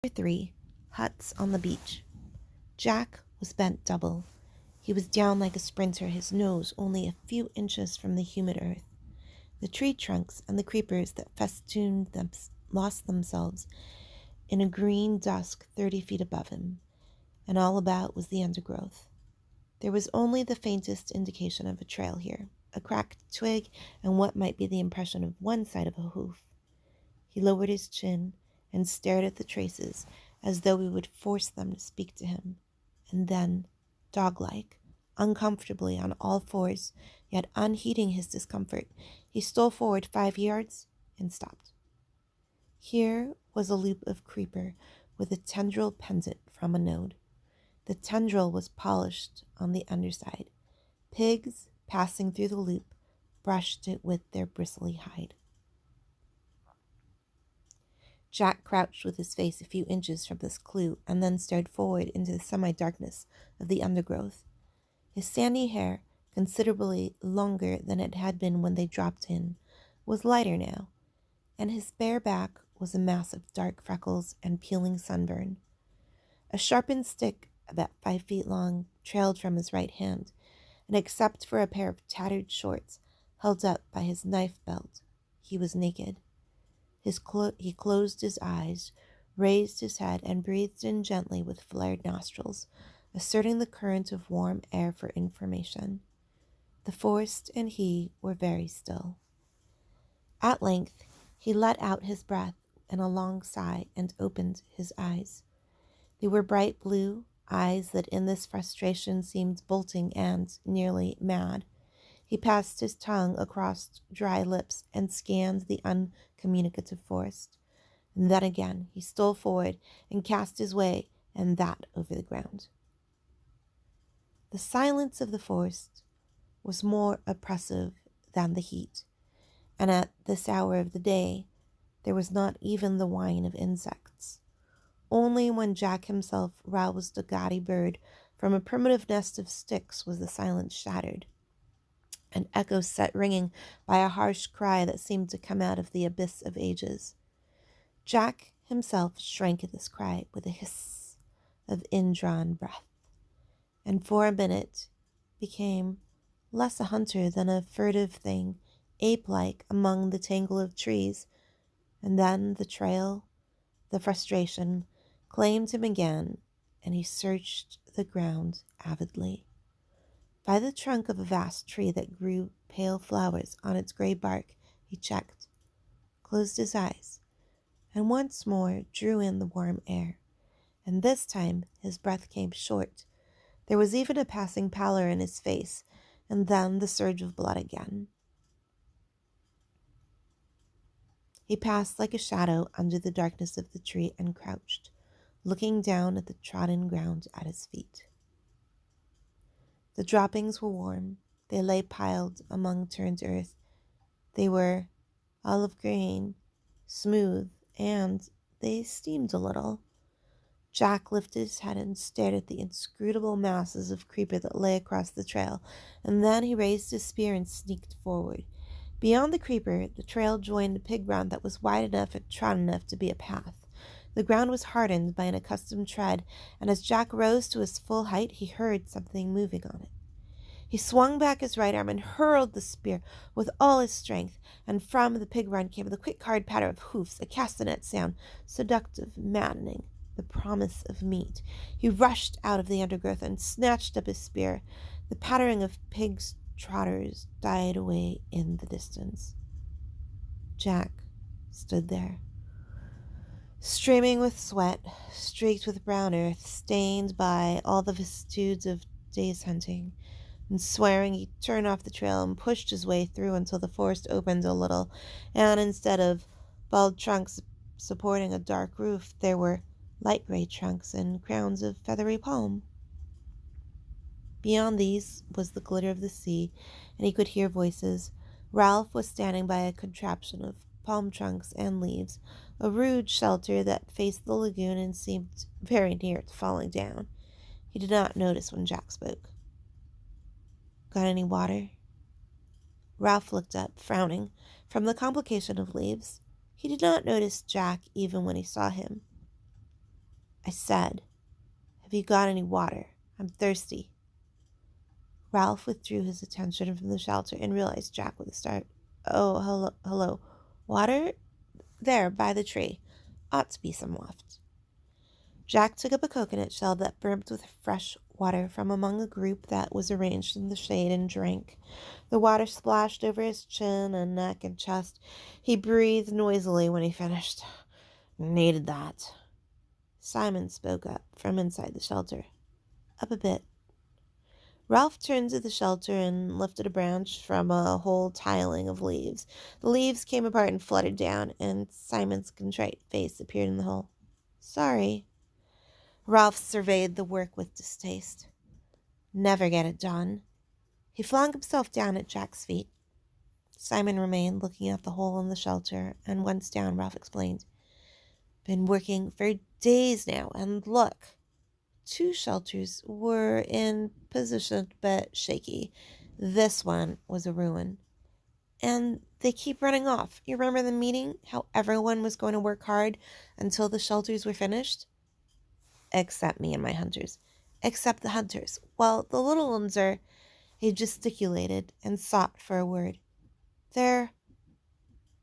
3. Huts on the beach. Jack was bent double. He was down like a sprinter, his nose only a few inches from the humid earth. The tree trunks and the creepers that festooned them lost themselves in a green dusk 30 feet above him, and all about was the undergrowth. There was only the faintest indication of a trail here, a cracked twig and what might be the impression of one side of a hoof. He lowered his chin and stared at the traces as though he would force them to speak to him. And then, dog-like, uncomfortably on all fours, yet unheeding his discomfort, he stole forward 5 yards and stopped. Here was a loop of creeper with a tendril pendant from a node. The tendril was polished on the underside. Pigs, passing through the loop, brushed it with their bristly hide. Jack crouched with his face a few inches from this clue and then stared forward into the semi-darkness of the undergrowth. His sandy hair, considerably longer than it had been when they dropped in, was lighter now, and his bare back was a mass of dark freckles and peeling sunburn. A sharpened stick, about 5 feet long, trailed from his right hand, and except for a pair of tattered shorts held up by his knife belt, he was naked. He closed his eyes, raised his head, and breathed in gently with flared nostrils, asserting the current of warm air for information. The forest and he were very still. At length, he let out his breath in a long sigh and opened his eyes. They were bright blue, eyes that in this frustration seemed bolting and nearly mad. He passed his tongue across dry lips and scanned the uncommunicative forest. And then again he stole forward and cast his way, and that over the ground. The silence of the forest was more oppressive than the heat, and at this hour of the day there was not even the whine of insects. Only when Jack himself roused a gaudy bird from a primitive nest of sticks was the silence shattered. An echo set ringing by a harsh cry that seemed to come out of the abyss of ages. Jack himself shrank at this cry with a hiss of indrawn breath, and for a minute became less a hunter than a furtive thing, ape-like among the tangle of trees. And then the trail, the frustration, claimed him again, and he searched the ground avidly. By the trunk of a vast tree that grew pale flowers on its gray bark, he checked, closed his eyes, and once more drew in the warm air. And this time his breath came short. There was even a passing pallor in his face, and then the surge of blood again. He passed like a shadow under the darkness of the tree and crouched, looking down at the trodden ground at his feet. The droppings were warm. They lay piled among turned earth. They were olive green, smooth, and they steamed a little. Jack lifted his head and stared at the inscrutable masses of creeper that lay across the trail, and then he raised his spear and sneaked forward. Beyond the creeper, the trail joined a pig ground that was wide enough and trodden enough to be a path. The ground was hardened by an accustomed tread, and as Jack rose to his full height, he heard something moving on it. He swung back his right arm and hurled the spear with all his strength, and from the pig run came the quick hard patter of hoofs, a castanet sound, seductive, maddening, the promise of meat. He rushed out of the undergrowth and snatched up his spear. The pattering of pigs' trotters died away in the distance. Jack stood there, streaming with sweat, streaked with brown earth, stained by all the vicissitudes of day's hunting, and swearing he'd turn off the trail and pushed his way through until the forest opened a little, and instead of bald trunks supporting a dark roof, there were light gray trunks and crowns of feathery palm. Beyond these was the glitter of the sea, and he could hear voices. Ralph was standing by a contraption of palm trunks and leaves, a rude shelter that faced the lagoon and seemed very near to falling down. He did not notice when Jack spoke. "Got any water?" Ralph looked up, frowning. From the complication of leaves, he did not notice Jack even when he saw him. I said, have you got any water? I'm thirsty. Ralph withdrew his attention from the shelter and realized Jack with a start. Oh, hello. Water? There, by the tree. Ought to be some left. Jack took up a coconut shell that brimmed with fresh water from among a group that was arranged in the shade and drank. The water splashed over his chin and neck and chest. He breathed noisily when he finished. Needed that. Simon spoke up from inside the shelter. Up a bit. Ralph turned to the shelter and lifted a branch from a whole tiling of leaves. The leaves came apart and fluttered down, and Simon's contrite face appeared in the hole. Sorry. Ralph surveyed the work with distaste. Never get it done. He flung himself down at Jack's feet. Simon remained looking at the hole in the shelter, and once down, Ralph explained. Been working for days now, and look. 2 shelters were in position but shaky. This one was a ruin. And they keep running off. You remember the meeting? How everyone was going to work hard until the shelters were finished? Except me and my hunters. Except the hunters. Well, the little ones are... He gesticulated and sought for a word. They're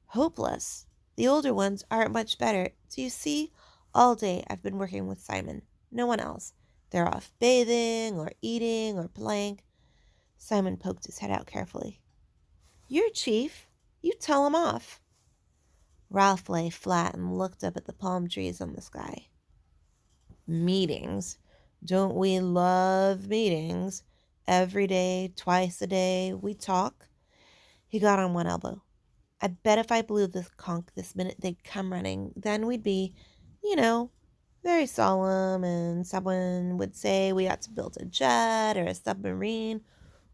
hopeless. The older ones aren't much better. Do you see? All day I've been working with Simon. No one else. They're off bathing or eating or playing. Simon poked his head out carefully. You're chief. You tell 'em off. Ralph lay flat and looked up at the palm trees on the sky. Meetings. Don't we love meetings? Every day, twice a day, we talk. He got on one elbow. I bet if I blew the conch this minute they'd come running. Then we'd be, very solemn, and someone would say we ought to build a jet or a submarine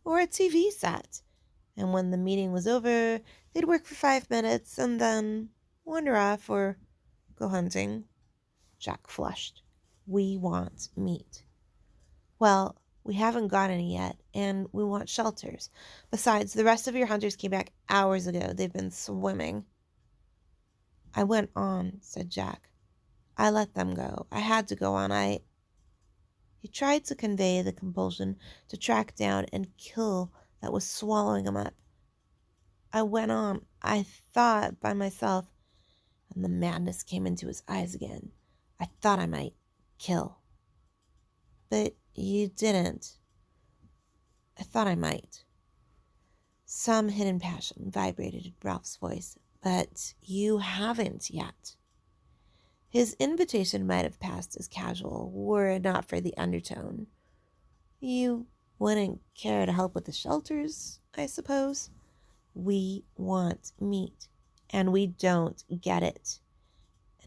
or a TV set. And when the meeting was over, they'd work for 5 minutes and then wander off or go hunting. Jack flushed. We want meat. Well, we haven't got any yet, and we want shelters. Besides, the rest of your hunters came back hours ago. They've been swimming. I went on, said Jack. I let them go. I had to go on. He tried to convey the compulsion to track down and kill that was swallowing him up. I went on. I thought by myself, and the madness came into his eyes again. I thought I might kill. But you didn't. I thought I might. Some hidden passion vibrated in Ralph's voice, but you haven't yet. His invitation might have passed as casual, were it not for the undertone. You wouldn't care to help with the shelters, I suppose? We want meat, and we don't get it.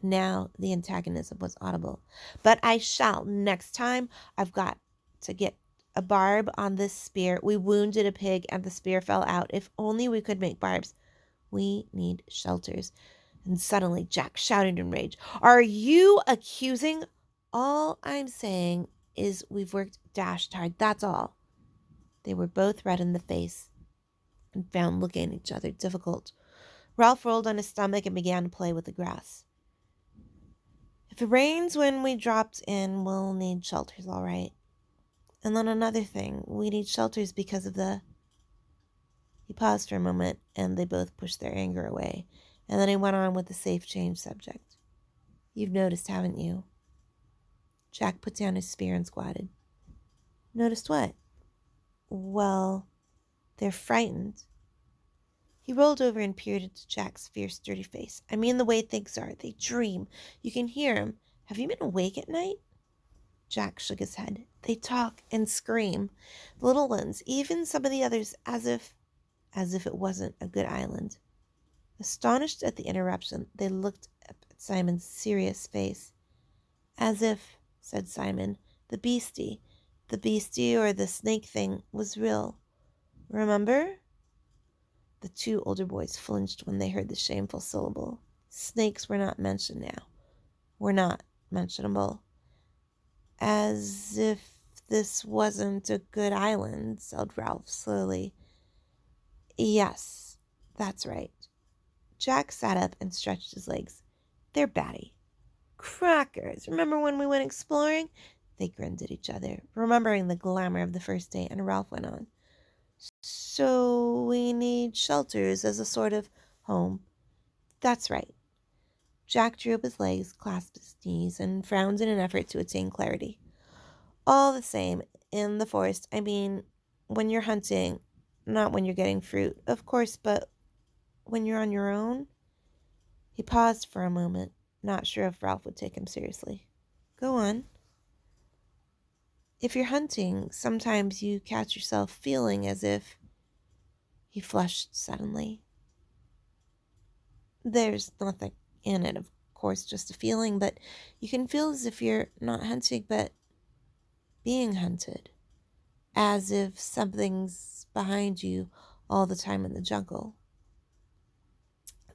Now the antagonism was audible. But I shall. Next time I've got to get a barb on this spear. We wounded a pig and the spear fell out. If only we could make barbs. We need shelters. And suddenly Jack shouted in rage. Are you accusing? All I'm saying is we've worked dashed hard. That's all. They were both red in the face and found looking at each other difficult. Ralph rolled on his stomach and began to play with the grass. If it rains when we dropped in, we'll need shelters, all right. And then another thing, we need shelters because of the... He paused for a moment, and they both pushed their anger away. And then he went on with the safe change subject. You've noticed, haven't you? Jack put down his spear and squatted. Noticed what? Well, they're frightened. He rolled over and peered into Jack's fierce, dirty face. I mean the way things are. They dream. You can hear them. Have you been awake at night? Jack shook his head. They talk and scream. The little ones, even some of the others, as if it wasn't a good island. Astonished at the interruption, they looked up at Simon's serious face. As if, said Simon, the beastie or the snake thing was real. Remember? The 2 older boys flinched when they heard the shameful syllable. Snakes were not mentioned now. Were not mentionable. As if this wasn't a good island, said Ralph slowly. Yes, that's right. Jack sat up and stretched his legs. They're batty. Crackers. Remember when we went exploring? They grinned at each other, remembering the glamour of the first day, and Ralph went on. So we need shelters as a sort of home. That's right. Jack drew up his legs, clasped his knees, and frowned in an effort to attain clarity. All the same, in the forest, I mean, when you're hunting, not when you're getting fruit, of course, but when you're on your own. He paused for a moment, not sure if Ralph would take him seriously. Go on. If you're hunting, sometimes you catch yourself feeling as if... He flushed suddenly. There's nothing in it, of course, just a feeling, but you can feel as if you're not hunting, but being hunted. As if something's behind you all the time in the jungle.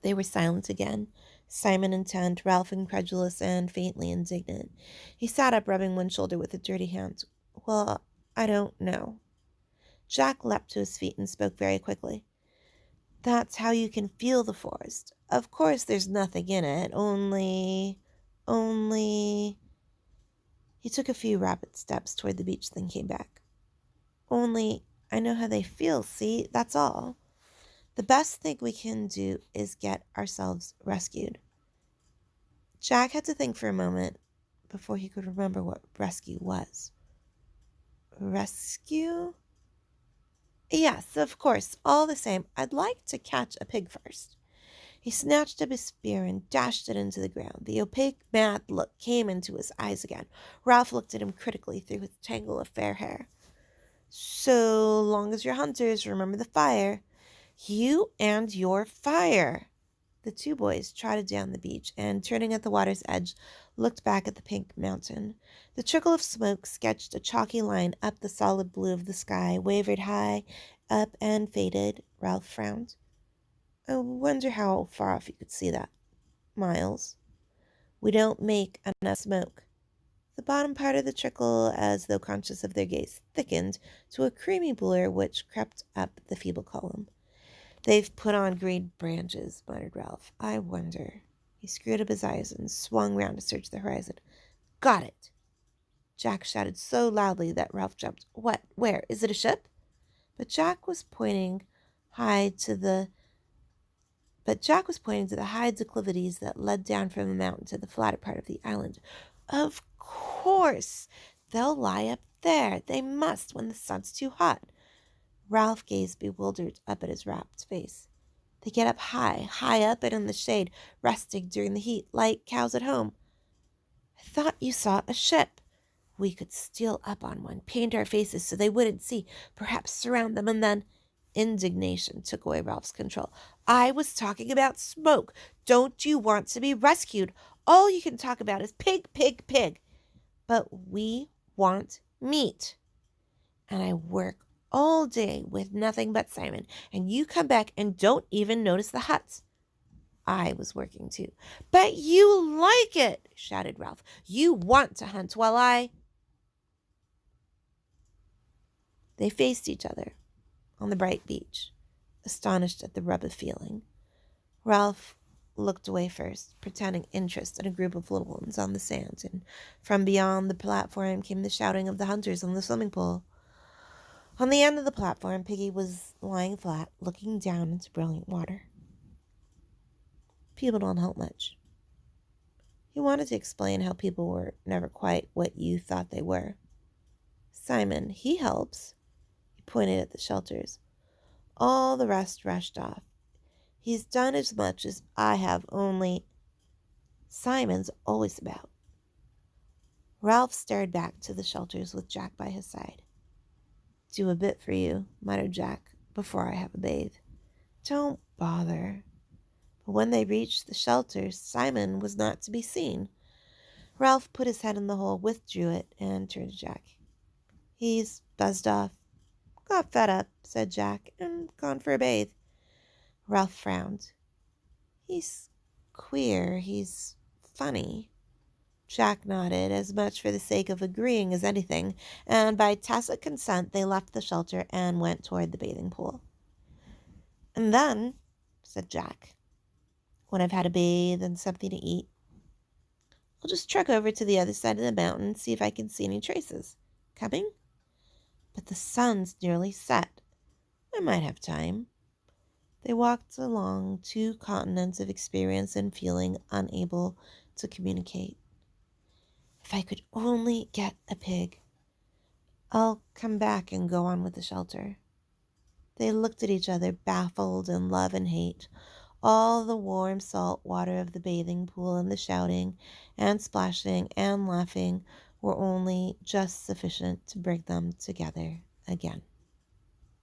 They were silent again, Simon intent, Ralph incredulous and faintly indignant. He sat up, rubbing one shoulder with a dirty hand. Well, I don't know. Jack leapt to his feet and spoke very quickly. That's how you can feel the forest. Of course there's nothing in it, only... He took a few rapid steps toward the beach, then came back. Only, I know how they feel, see? That's all. The best thing we can do is get ourselves rescued. Jack had to think for a moment before he could remember what rescue was. Rescue? Yes, of course. All the same, I'd like to catch a pig first. He snatched up his spear and dashed it into the ground. The opaque, mad look came into his eyes again. Ralph looked at him critically through his tangle of fair hair. So long as you're hunters, remember the fire. You and your fire. The two boys trotted down the beach and, turning at the water's edge, looked back at the pink mountain. The trickle of smoke sketched a chalky line up the solid blue of the sky, wavered high up and faded. Ralph frowned. I wonder how far off you could see that. Miles. We don't make enough smoke. The bottom part of the trickle, as though conscious of their gaze, thickened to a creamy blur which crept up the feeble column. They've put on green branches, muttered Ralph. I wonder. He screwed up his eyes and swung round to search the horizon. Got it! Jack shouted so loudly that Ralph jumped. What? Where? Is it a ship? But Jack was pointing to the high declivities that led down from the mountain to the flatter part of the island. Of course! They'll lie up there. They must when the sun's too hot. Ralph gazed bewildered up at his rapt face. They get up high up and in the shade, resting during the heat, like cows at home. I thought you saw a ship. We could steal up on one, paint our faces so they wouldn't see, perhaps surround them, and then... Indignation took away Ralph's control. I was talking about smoke. Don't you want to be rescued? All you can talk about is pig, pig, pig. But we want meat. And I work all day with nothing but Simon, and you come back and don't even notice the huts. I was working too. But you like it, shouted Ralph. You want to hunt while I... They faced each other on the bright beach, astonished at the rub of feeling. Ralph looked away first, pretending interest in a group of little ones on the sand, and from beyond the platform came the shouting of the hunters on the swimming pool. On the end of the platform, Piggy was lying flat, looking down into brilliant water. People don't help much. He wanted to explain how people were never quite what you thought they were. Simon, he helps. He pointed at the shelters. All the rest rushed off. He's done as much as I have, only Simon's always about. Ralph stared back to the shelters with Jack by his side. Do a bit for you, muttered Jack, before I have a bathe. Don't bother. But when they reached the shelters, Simon was not to be seen. Ralph put his head in the hole, withdrew it, and turned to Jack. He's buzzed off. Got fed up, said Jack, and gone for a bathe. Ralph frowned. He's queer. He's funny. Jack nodded, as much for the sake of agreeing as anything, and by tacit consent they left the shelter and went toward the bathing pool. And then, said Jack, when I've had a bathe and something to eat, I'll just trek over to the other side of the mountain and see if I can see any traces. Coming? But the sun's nearly set. I might have time. They walked along 2 continents of experience and feeling unable to communicate. If I could only get a pig, I'll come back and go on with the shelter. They looked at each other, baffled in love and hate. All the warm salt water of the bathing pool and the shouting and splashing and laughing were only just sufficient to bring them together again.